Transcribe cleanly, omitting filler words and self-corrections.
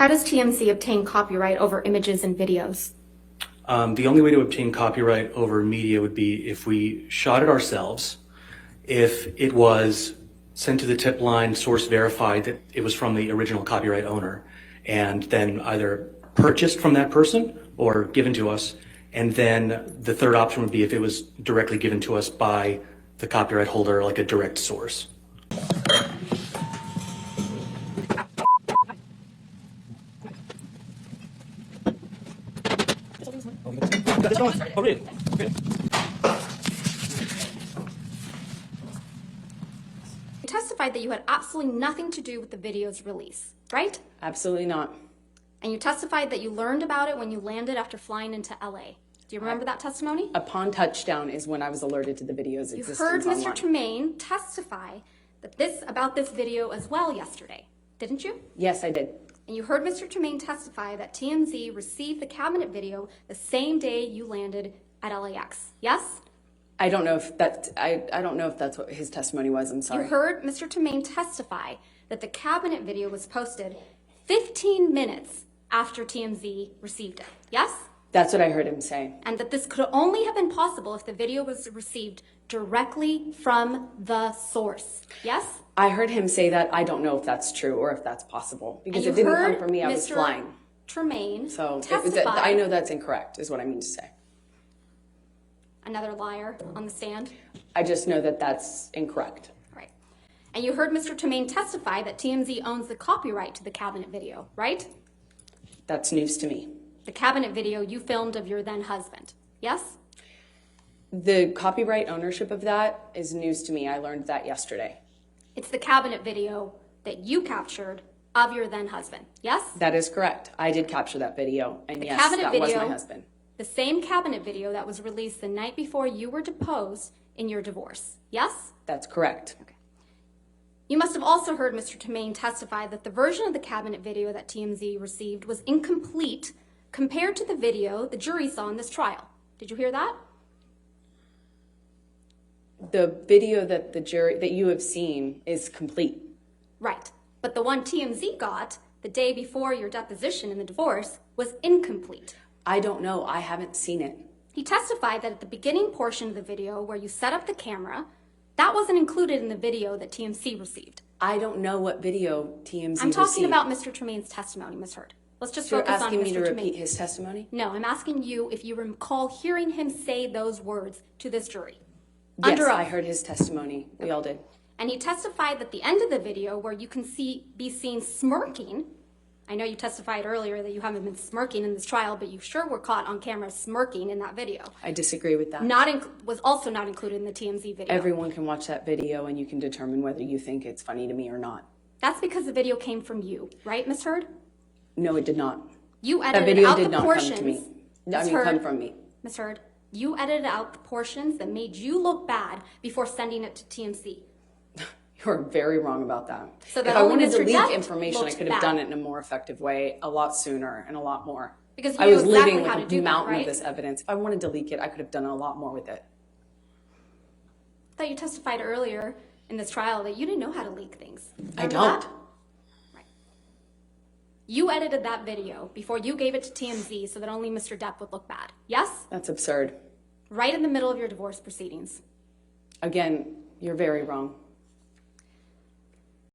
How does TMZ obtain copyright over images and videos? The only way to obtain copyright over media would be if we shot it ourselves, if it was sent to the tip line, source verified that it was from the original copyright owner, and then either purchased from that person or given to us. And then the third option would be if it was directly given to us by the copyright holder, like a direct source. Oh, really? Okay. You testified that you had absolutely nothing to do with the video's release, right? Absolutely not. And you testified that you learned about it when you landed after flying into LA. Do you remember that testimony? Upon touchdown is when I was alerted to the video's You existence heard Mr. online. Tremaine testify that about this video as well yesterday, didn't you? Yes, I did. And you heard Mr. Tremaine testify that TMZ received the cabinet video the same day you landed at LAX, yes? I don't know if I don't know if that's what his testimony was. I'm sorry. You heard Mr. Tremaine testify that the cabinet video was posted 15 minutes after TMZ received it, yes? That's what I heard him say. And that this could only have been possible if the video was received directly from the source, yes? I heard him say that. I don't know if that's true or if that's possible because And it you didn't heard come from me. I was Mr. flying. Tremaine So testify. I know that's incorrect is what I mean to say. Another liar on the stand. I just know that that's incorrect. Right. And you heard Mr. Tremaine testify that TMZ owns the copyright to the cabinet video, right? That's news to me. The cabinet video you filmed of your then husband, yes? The copyright ownership of that is news to me. I learned that yesterday. It's the cabinet video that you captured of your then husband, yes? That is correct. I did capture that video, and The yes, cabinet that was video- my husband. The same cabinet video that was released the night before you were deposed in your divorce, yes? That's correct. Okay. You must have also heard Mr. Tremaine testify that the version of the cabinet video that TMZ received was incomplete compared to the video the jury saw in this trial. Did you hear that? The video that that you have seen is complete. Right. But the one TMZ got the day before your deposition in the divorce was incomplete. I don't know. I haven't seen it. He testified that at the beginning portion of the video where you set up the camera, that wasn't included in the video that TMZ received. I don't know what video TMZ I'm talking received. about Mr. Tremaine's testimony, Ms. Heard. Let's just So you're focus on asking me Mr. to Tremaine. repeat his testimony? No, I'm asking you if you recall hearing him say those words to this jury. Yes, Under oath. I heard his testimony. We all did. And he testified that the end of the video where you can be seen smirking. I know you testified earlier that you haven't been smirking in this trial, but you sure were caught on camera smirking in that video. I disagree with that. Was also not included in the TMZ video. Everyone can watch that video and you can determine whether you think it's funny to me or not. That's because the video came from you, right, Ms. Heard? No, it did not. You That edited video out did the not portions. come to me. Ms. Heard, come from me. Ms. Heard, you edited out the portions that made you look bad before sending it to TMZ. You're very wrong about that. So that if I only wanted to Mr. leak Depp information, I looked could have bad. done it in a more effective way, a lot sooner and a lot more. Because you I knew was exactly living how to with do a that, mountain right? of this evidence. If I wanted to leak it, I could have done a lot more with it. I thought you testified earlier in this trial that you didn't know how to leak things. I Remember don't. that? Right. You edited that video before you gave it to TMZ so that only Mr. Depp would look bad. Yes? That's absurd. Right in the middle of your divorce proceedings. Again, you're very wrong.